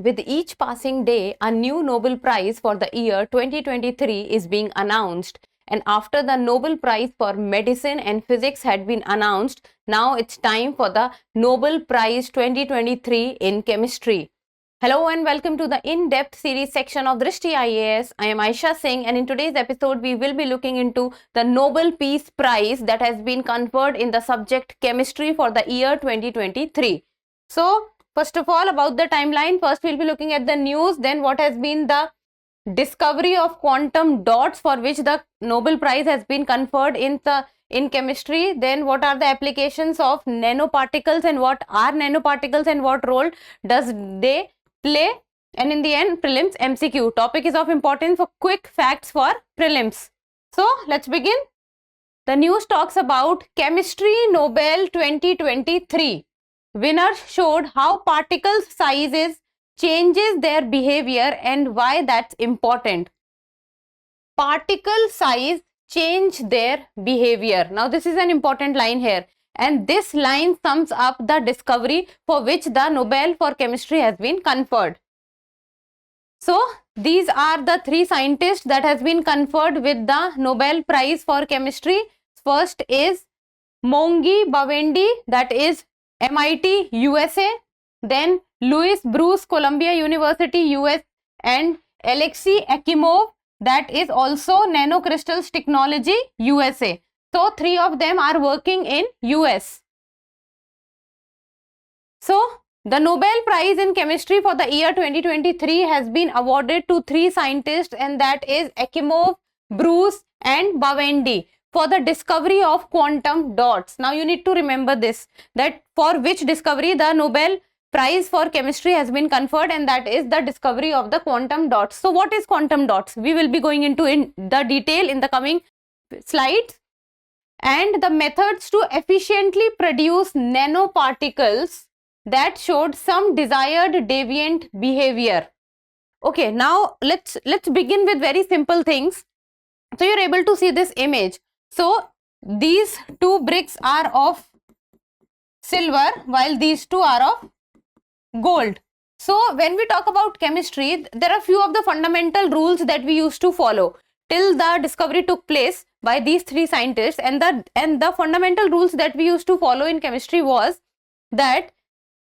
With each passing day, a new Nobel Prize for the year 2023 is being announced. And after the Nobel Prize for Medicine and Physics had been announced, now it's time for the Nobel Prize 2023 in Chemistry. Hello and welcome to the in-depth series section of Drishti IAS. I am Aisha Singh, and in today's episode we will be looking into the Nobel Peace Prize that has been conferred in the subject Chemistry for the year 2023. So, first of all, about the timeline, first we'll be looking at the news, then what has been the discovery of quantum dots for which the Nobel Prize has been conferred in chemistry, then what are the applications of nanoparticles and what are nanoparticles and what role does they play, and in the end prelims MCQ. Topic is of importance for quick facts for prelims. So let's begin. The news talks about Chemistry Nobel 2023. Winners showed how particles sizes changes their behavior and why that's important. Particle size change their behavior. Now this is an important line here, and this line sums up the discovery for which the Nobel for Chemistry has been conferred. So these are the three scientists that has been conferred with the Nobel Prize for Chemistry. First is Mongi Bawendi, that is MIT, USA. Then Louis Bruce, Columbia University, US, and Alexei Akimov, that is also Nanocrystals Technology, USA. So three of them are working in US. So the Nobel Prize in Chemistry for the year 2023 has been awarded to three scientists, and that is Akimov, Bruce, and Bawendi, for the discovery of quantum dots. Now you need to remember this, that for which discovery the Nobel Prize for Chemistry has been conferred, and that is the discovery of the quantum dots. So what is quantum dots? We will be going into in the detail in the coming slides. And the methods to efficiently produce nanoparticles that showed some desired deviant behavior. Okay, now let's begin with very simple things. So you're able to see this image. So these two bricks are of silver while these two are of gold. So when we talk about chemistry, there are few of the fundamental rules that we used to follow till the discovery took place by these three scientists, and the fundamental rules that we used to follow in chemistry was that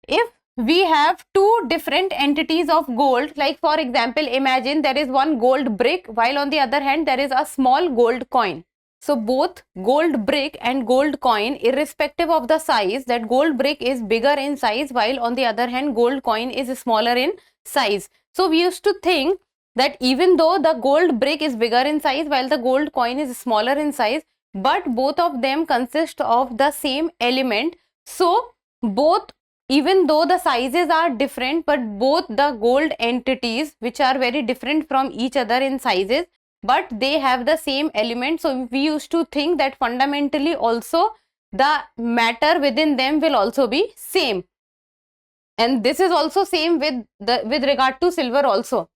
if we have two different entities of gold, like for example, imagine there is one gold brick while on the other hand there is a small gold coin. So both gold brick and gold coin, irrespective of the size, that gold brick is bigger in size while on the other hand gold coin is smaller in size. So we used to think that even though the gold brick is bigger in size while the gold coin is smaller in size, but both of them consist of the same element. So both, even though the sizes are different, but both the gold entities, which are very different from each other in sizes, but they have the same element. So we used to think that fundamentally also the matter within them will also be same, and this is also same with regard to silver also.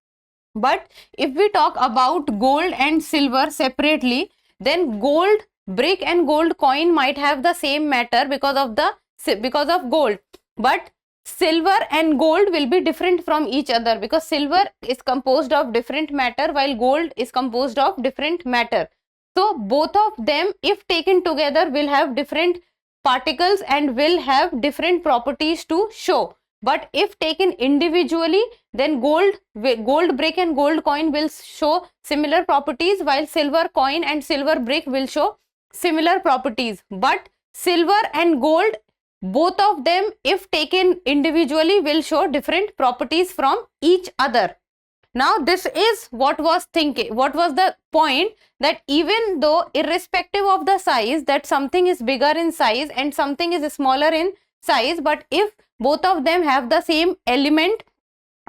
But if we talk about gold and silver separately, then gold brick and gold coin might have the same matter because of gold, but silver and gold will be different from each other because silver is composed of different matter while gold is composed of different matter. So both of them, if taken together, will have different particles and will have different properties to show. But if taken individually, then gold brick and gold coin will show similar properties while silver coin and silver brick will show similar properties. But silver and gold, both of them, if taken individually, will show different properties from each other. Now this is what was the point, that even though irrespective of the size, that something is bigger in size and something is smaller in size, but if both of them have the same element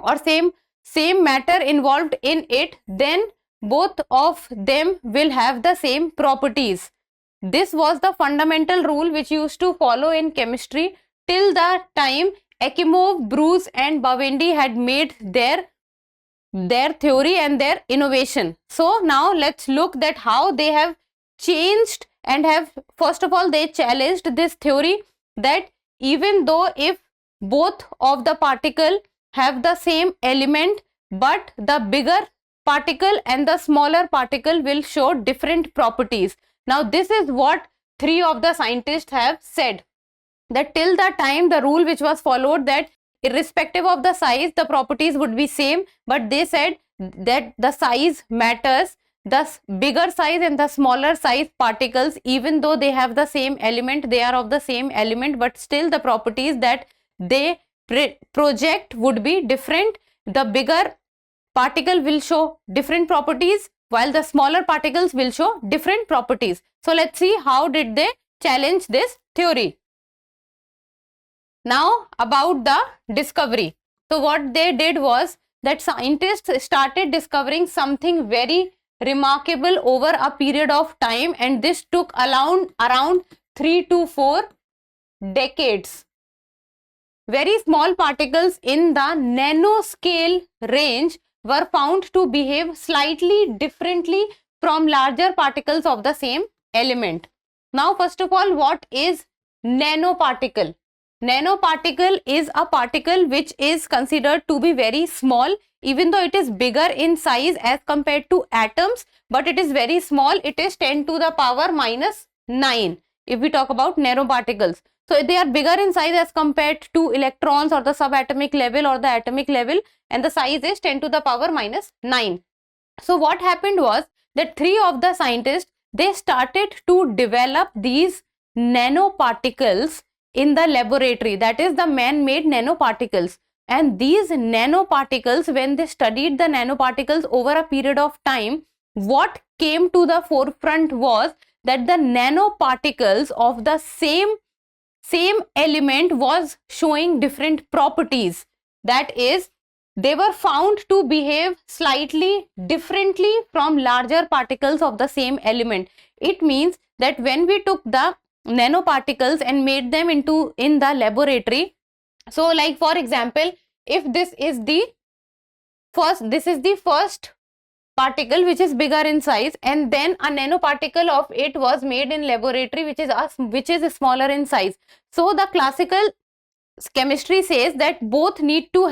or same matter involved in it, then both of them will have the same properties. This was the fundamental rule which used to follow in chemistry till the time Akimov, Bruce, and Bawendi had made their theory and their innovation. So now let's look at how they have changed and have, first of all, they challenged this theory that even though if both of the particle have the same element, but the bigger particle and the smaller particle will show different properties. Now this is what three of the scientists have said, that till the time the rule which was followed, that irrespective of the size the properties would be same, but they said that the size matters. The bigger size and the smaller size particles, even though they have the same element, they are of the same element, but still the properties that they project would be different. The bigger particle will show different properties, while the smaller particles will show different properties. So let's see how did they challenge this theory. Now about the discovery. So what they did was that scientists started discovering something very remarkable over a period of time, and this took around 3 to 4 decades. Very small particles in the nanoscale range were found to behave slightly differently from larger particles of the same element. Now first of all, what is nanoparticle? Nanoparticle is a particle which is considered to be very small, even though it is bigger in size as compared to atoms, but it is very small. It is 10 to the power minus 9 if we talk about nanoparticles. So they are bigger in size as compared to electrons or the subatomic level or the atomic level, and the size is 10 to the power minus 9. So what happened was that three of the scientists, they started to develop these nanoparticles in the laboratory, that is the man-made nanoparticles. And these nanoparticles, when they studied the nanoparticles over a period of time, what came to the forefront was that the nanoparticles of the same element was showing different properties. That is, they were found to behave slightly differently from larger particles of the same element. It means that when we took the nanoparticles and made them in the laboratory, so like for example, if this is the first particle which is bigger in size, and then a nanoparticle of it was made in laboratory which is smaller in size. So the classical chemistry says that both need to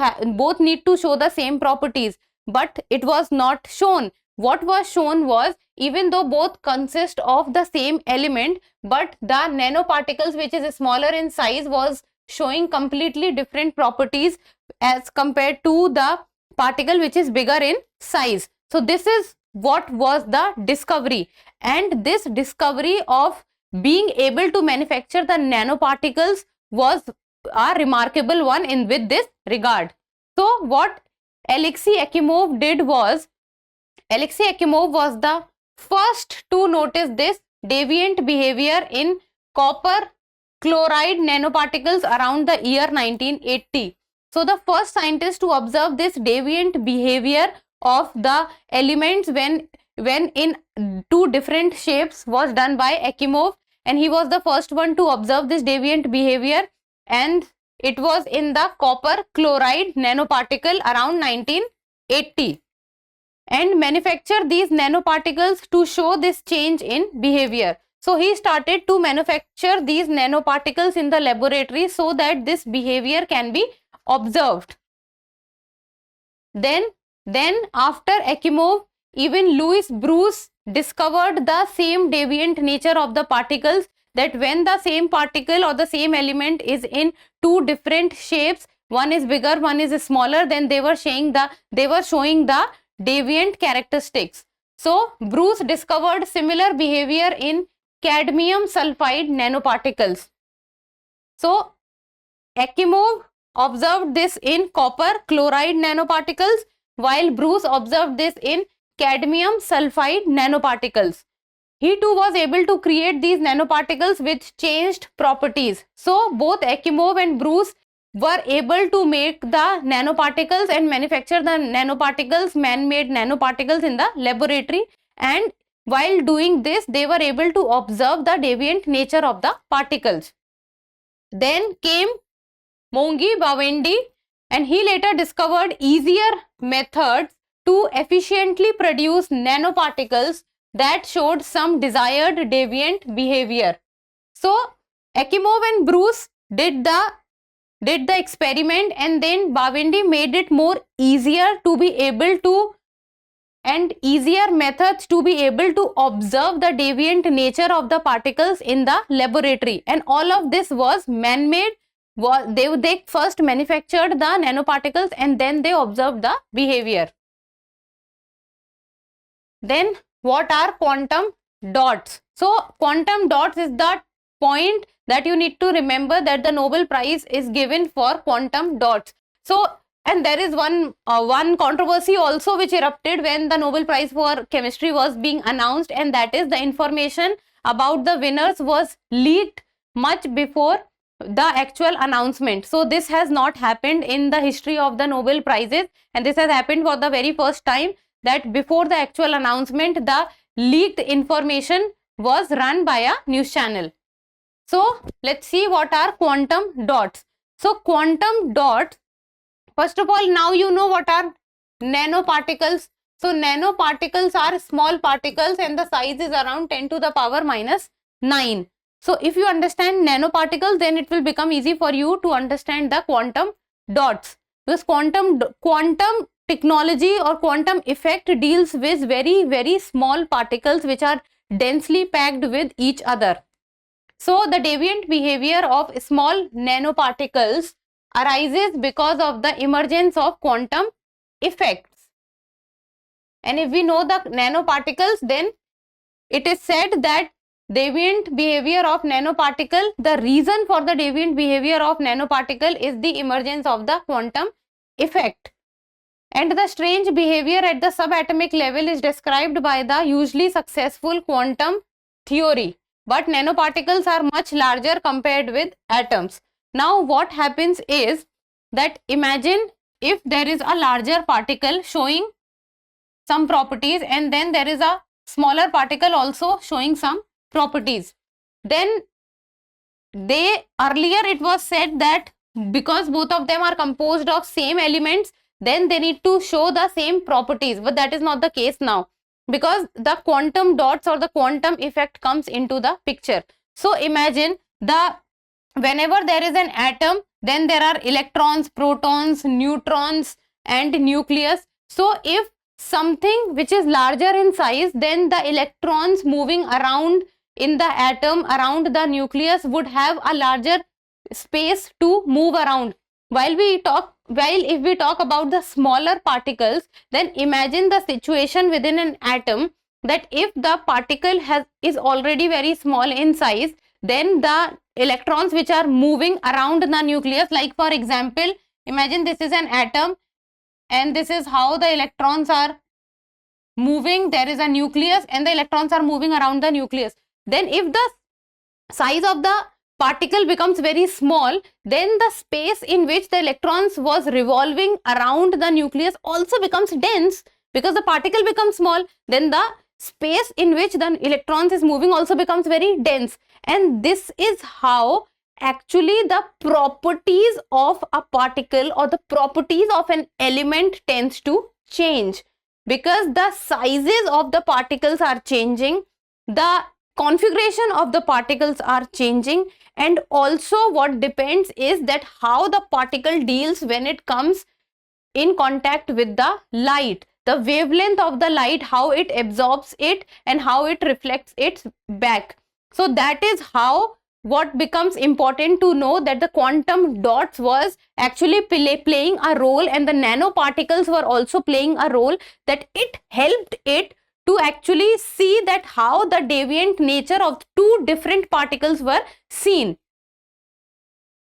show the same properties, but it was not shown. What was shown was, even though both consist of the same element, but the nanoparticles which is smaller in size was showing completely different properties as compared to the particle which is bigger in size. So this is what was the discovery, and this discovery of being able to manufacture the nanoparticles was a remarkable one with this regard. So what Alexei Akimov did was, Alexei Akimov was the first to notice this deviant behavior in copper chloride nanoparticles around the year 1980. So the first scientist to observe this deviant behavior of the elements when in two different shapes was done by Akimov, and he was the first one to observe this deviant behavior, and it was in the copper chloride nanoparticle around 1980, and manufacture these nanoparticles to show this change in behavior. So he started to manufacture these nanoparticles in the laboratory so that this behavior can be observed. Then after Akimov, even Louis Bruce discovered the same deviant nature of the particles, that when the same particle or the same element is in two different shapes, one is bigger, one is smaller, then they were showing the deviant characteristics. So Bruce discovered similar behavior in cadmium sulfide nanoparticles. So Akimov observed this in copper chloride nanoparticles, while Bruce observed this in cadmium sulfide nanoparticles. He too was able to create these nanoparticles with changed properties. So both Akimov and Bruce were able to make the nanoparticles and manufacture the nanoparticles, man-made nanoparticles in the laboratory, and while doing this they were able to observe the deviant nature of the particles. Then came Mongi Bawendi, and he later discovered easier methods to efficiently produce nanoparticles that showed some desired deviant behavior. So Akimov and Bruce did the did the experiment, and then Bawendi made it more easier to be able to, and easier methods to be able to observe the deviant nature of the particles in the laboratory. And all of this was man-made. They first manufactured the nanoparticles and then they observed the behavior. Then what are quantum dots? So quantum dots is the point that you need to remember, that the Nobel Prize is given for quantum dots. So, and there is one controversy also which erupted when the Nobel Prize for chemistry was being announced, and that is the information about the winners was leaked much before the actual announcement. So this has not happened in the history of the Nobel Prizes, and this has happened for the very first time, that before the actual announcement the leaked information was run by a news channel. So let's see what are quantum dots. So quantum dots, first of all, now you know what are nanoparticles. So nanoparticles are small particles and the size is around 10 to the power minus 9. So if you understand nanoparticles, then it will become easy for you to understand the quantum dots, because quantum technology or quantum effect deals with very small particles which are densely packed with each other. So the deviant behavior of small nanoparticles arises because of the emergence of quantum effects. And if we know the nanoparticles, then it is said that deviant behavior of nanoparticle, the reason for the deviant behavior of nanoparticle is the emergence of the quantum effect. And the strange behavior at the subatomic level is described by the usually successful quantum theory. But nanoparticles are much larger compared with atoms. Now what happens is that, imagine if there is a larger particle showing some properties and then there is a smaller particle also showing some properties. Then earlier it was said that because both of them are composed of same elements, then they need to show the same properties, but that is not the case now, because the quantum dots or the quantum effect comes into the picture. So imagine whenever there is an atom, then there are electrons, protons, neutrons and nucleus. So if something which is larger in size, then the electrons moving around in the atom around the nucleus would have a larger space to move around. While if we talk about the smaller particles, then imagine the situation within an atom, that if the particle is already very small in size, then the electrons which are moving around the nucleus, like for example, imagine this is an atom and this is how the electrons are moving. There is a nucleus and the electrons are moving around the nucleus. Then if the size of the particle becomes very small, then the space in which the electrons was revolving around the nucleus also becomes dense, because the particle becomes small, then the space in which the electrons is moving also becomes very dense. And this is how actually the properties of a particle or the properties of an element tends to change, because the sizes of the particles are changing, the configuration of the particles are changing, and also what depends is that how the particle deals when it comes in contact with the light, the wavelength of the light, how it absorbs it and how it reflects it back. So that is how what becomes important to know, that the quantum dots was actually playing a role, and the nanoparticles were also playing a role, that it helped it to actually see that how the deviant nature of two different particles were seen.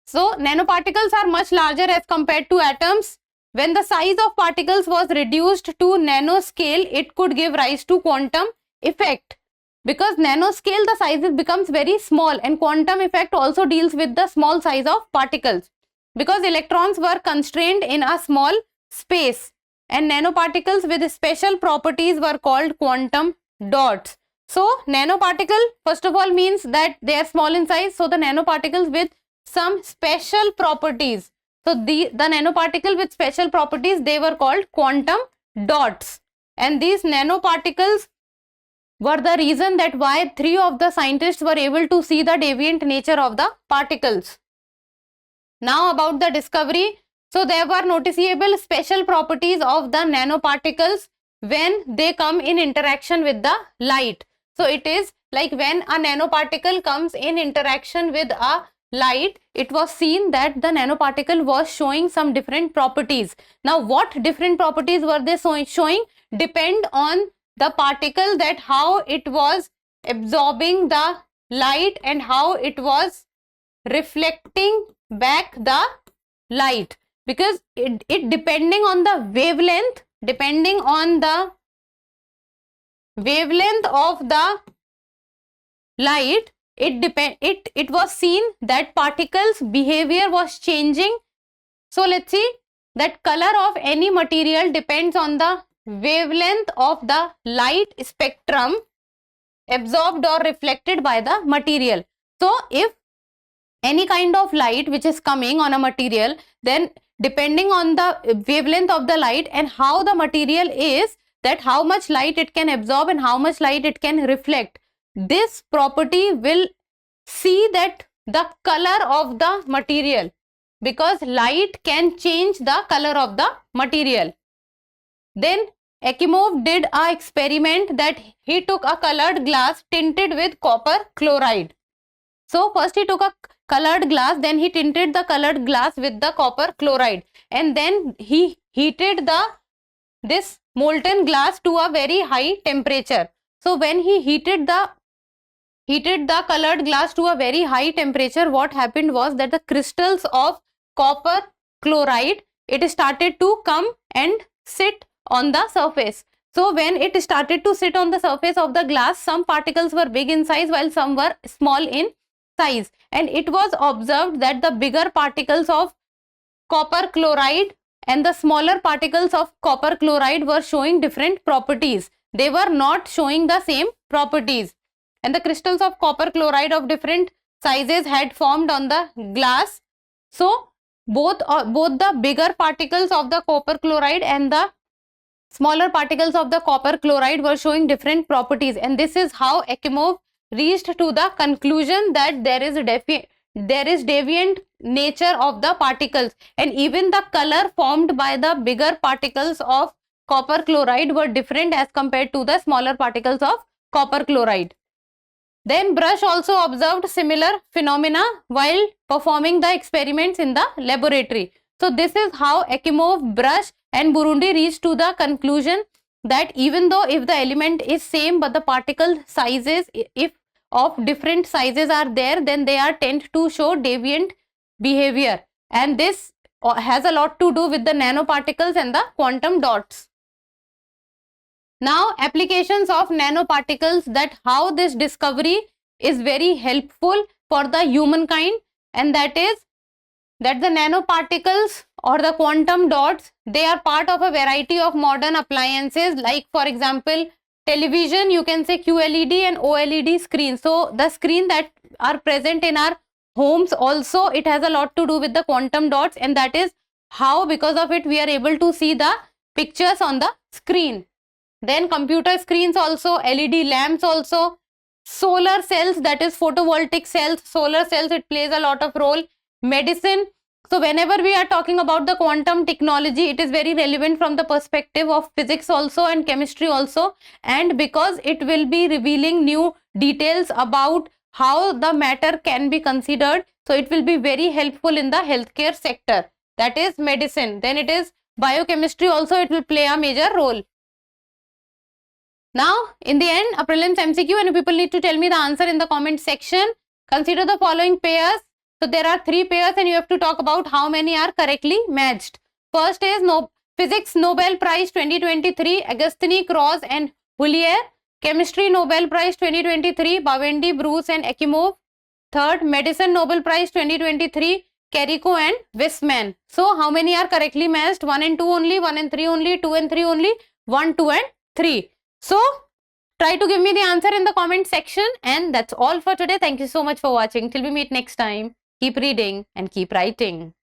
So nanoparticles are much larger as compared to atoms. When the size of particles was reduced to nanoscale, it could give rise to quantum effect. Because nanoscale the size becomes very small, and quantum effect also deals with the small size of particles, because electrons were constrained in a small space, and nanoparticles with special properties were called quantum dots. So nanoparticle first of all means that they are small in size, so the nanoparticles with some special properties. So the nanoparticle with special properties, they were called quantum dots, and these nanoparticles were the reason that why 3 of the scientists were able to see the deviant nature of the particles. Now about the discovery. So there were noticeable special properties of the nanoparticles when they come in interaction with the light. So it is like when a nanoparticle comes in interaction with a light, it was seen that the nanoparticle was showing some different properties. Now what different properties were they showing? Depend on the particle, that how it was absorbing the light and how it was reflecting back the light, because it depending on the wavelength, depending on the wavelength of the light, it was seen that particles behavior was changing. So let's see that color of any material depends on the wavelength of the light spectrum absorbed or reflected by the material. So if any kind of light which is coming on a material, then depending on the wavelength of the light and how the material is, that how much light it can absorb and how much light it can reflect, this property will see that the color of the material, because light can change the color of the material. Then Ekimov did an experiment that he took a colored glass tinted with copper chloride. So first he took a colored glass, then he tinted the colored glass with the copper chloride, and then he heated this molten glass to a very high temperature. So when he heated the colored glass to a very high temperature, what happened was that the crystals of copper chloride, it started to come and sit on the surface. So when it started to sit on the surface of the glass, some particles were big in size while some were small in size, and it was observed that the bigger particles of copper chloride and the smaller particles of copper chloride were showing different properties. They were not showing the same properties, and the crystals of copper chloride of different sizes had formed on the glass. So both the bigger particles of the copper chloride and the smaller particles of the copper chloride were showing different properties, and this is how Ekimov reached to the conclusion that there is deviant nature of the particles, and even the color formed by the bigger particles of copper chloride were different as compared to the smaller particles of copper chloride. Then Brush also observed similar phenomena while performing the experiments in the laboratory. So this is how Ekimov, Brush and Burundi reached to the conclusion that even though if the element is same but the particle sizes, if of different sizes are there, then they are tend to show deviant behavior, and this has a lot to do with the nanoparticles and the quantum dots. Now applications of nanoparticles, that how this discovery is very helpful for the humankind, and that is that the nanoparticles or the quantum dots, they are part of a variety of modern appliances, like for example television, you can say QLED and OLED screen. So the screen that are present in our homes also, it has a lot to do with the quantum dots, and that is how because of it we are able to see the pictures on the screen. Then computer screens also, LED lamps also, solar cells, that is photovoltaic cells, solar cells, it plays a lot of role. Medicine. So whenever we are talking about the quantum technology, it is very relevant from the perspective of physics also and chemistry also, and because it will be revealing new details about how the matter can be considered, so it will be very helpful in the healthcare sector, that is medicine. Then it is biochemistry also, it will play a major role. Now in the end, a prelims MCQ, and people need to tell me the answer in the comment section. Consider the following pairs. So there are 3 pairs and you have to talk about how many are correctly matched. First is Physics Nobel Prize 2023, Agostini, Krauss and Huillier. Chemistry Nobel Prize 2023, Bawendi, Bruce and Ekimov. Third, Medicine Nobel Prize 2023, Carrico and Weissman. So how many are correctly matched? 1 and 2 only, 1 and 3 only, 2 and 3 only, 1, 2 and 3. So try to give me the answer in the comment section, and that's all for today. Thank you so much for watching. Till we meet next time, keep reading and keep writing.